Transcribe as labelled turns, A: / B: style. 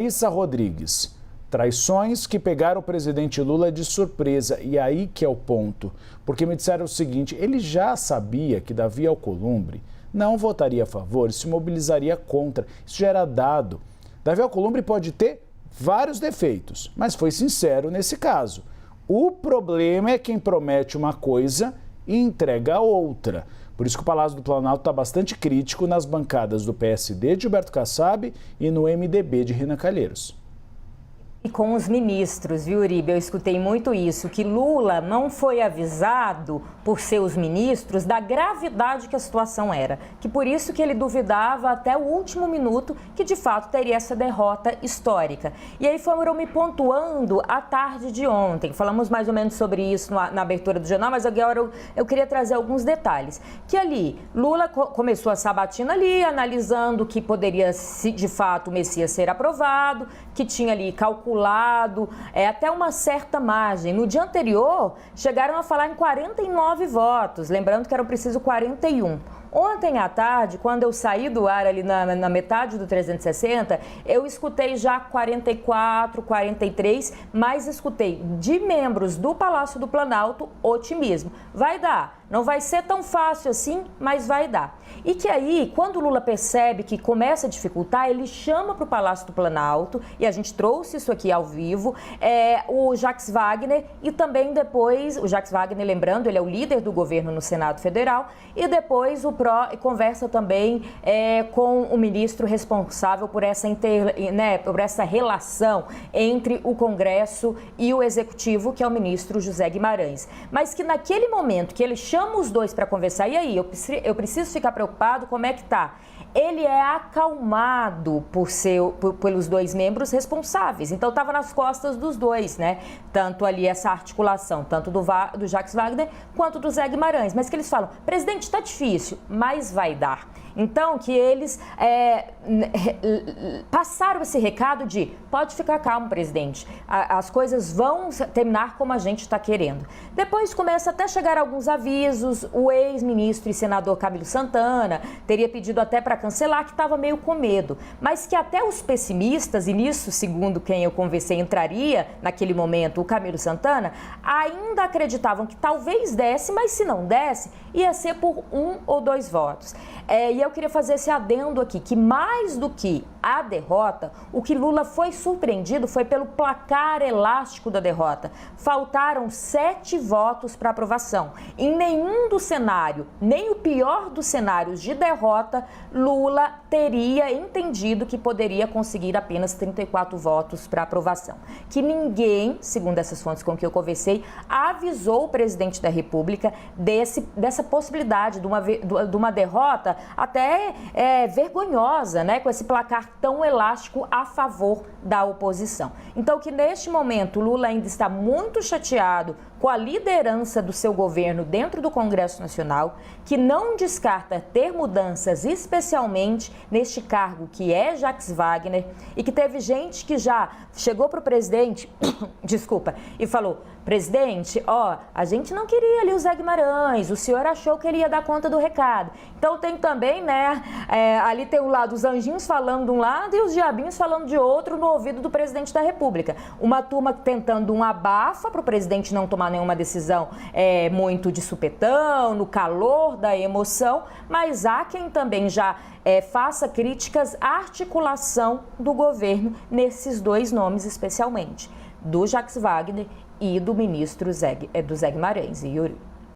A: Issa Rodrigues, traições que pegaram o presidente Lula de surpresa. E aí que é o ponto, porque me disseram o seguinte: ele já sabia que Davi Alcolumbre não votaria a favor e se mobilizaria contra. Isso já era dado. Davi Alcolumbre pode ter vários defeitos, mas foi sincero nesse caso. O problema é quem promete uma coisa e entrega outra. Por isso que o Palácio do Planalto está bastante crítico nas bancadas do PSD de Gilberto Kassab e no MDB de Renan Calheiros.
B: E com os ministros, viu, Uribe? Eu escutei muito isso, que Lula não foi avisado por seus ministros da gravidade que a situação era. Que por isso que ele duvidava até o último minuto que de fato teria essa derrota histórica. E aí foram me pontuando à tarde de ontem. Falamos mais ou menos sobre isso na abertura do jornal, mas agora eu queria trazer alguns detalhes. Que ali, Lula começou a sabatina ali, analisando que poderia, de fato, o Messias ser aprovado, que tinha ali calculado até uma certa margem. No dia anterior, chegaram a falar em 49 votos, lembrando que eram preciso 41. Ontem à tarde, quando eu saí do ar ali na metade do 360, eu escutei já 44, 43, mas escutei de membros do Palácio do Planalto otimismo. Vai dar, não vai ser tão fácil assim, mas vai dar. E que aí, quando o Lula percebe que começa a dificultar, ele chama para o Palácio do Planalto, e a gente trouxe isso aqui ao vivo, o Jacques Wagner e também depois, o Jacques Wagner, lembrando, ele é o líder do governo no Senado Federal, e depois o conversa também com o ministro responsável por por essa relação entre o Congresso e o Executivo, que é o ministro José Guimarães. Mas que naquele momento que ele chama os dois para conversar, e aí, eu preciso ficar preocupado, como é que tá? Ele é acalmado pelos dois membros responsáveis. Então, estava nas costas dos dois, né? Tanto ali essa articulação, tanto do Jacques Wagner quanto do Zé Guimarães. Mas que eles falam, presidente, está difícil, mas vai dar. Então, que eles passaram esse recado de pode ficar calmo, presidente, as coisas vão terminar como a gente está querendo. Depois começa até chegar alguns avisos, o ex-ministro e senador Camilo Santana teria pedido até para cancelar, que estava meio com medo, mas que até os pessimistas, e nisso, segundo quem eu conversei, entraria naquele momento o Camilo Santana, ainda acreditavam que talvez desse, mas se não desse, ia ser por 1 ou 2 votos. E eu queria fazer esse adendo aqui, que mais do que a derrota, o que Lula foi surpreendido foi pelo placar elástico da derrota. Faltaram 7 votos para aprovação. Em nenhum do cenário, nem o pior dos cenários de derrota, Lula teria entendido que poderia conseguir apenas 34 votos para aprovação. Que ninguém, segundo essas fontes com que eu conversei, avisou o presidente da República dessa possibilidade de uma derrota até vergonhosa, né, com esse placar tão elástico a favor da oposição. Então, que neste momento Lula ainda está muito chateado com a liderança do seu governo dentro do Congresso Nacional, que não descarta ter mudanças, especialmente neste cargo que é Jacques Wagner, e que teve gente que já chegou para o presidente, desculpa, e falou, presidente, a gente não queria ali o Zé Guimarães, o senhor achou que ele ia dar conta do recado. Então tem também, né, ali tem o lado, os anjinhos falando de um lado e os diabinhos falando de outro no ouvido do presidente da República. Uma turma tentando um abafa para o presidente não tomar nenhuma decisão muito de supetão, no calor da emoção, mas há quem também já faça críticas à articulação do governo nesses dois nomes especialmente, do Jacques Wagner e do ministro do Zé Guimarães. E Yuri.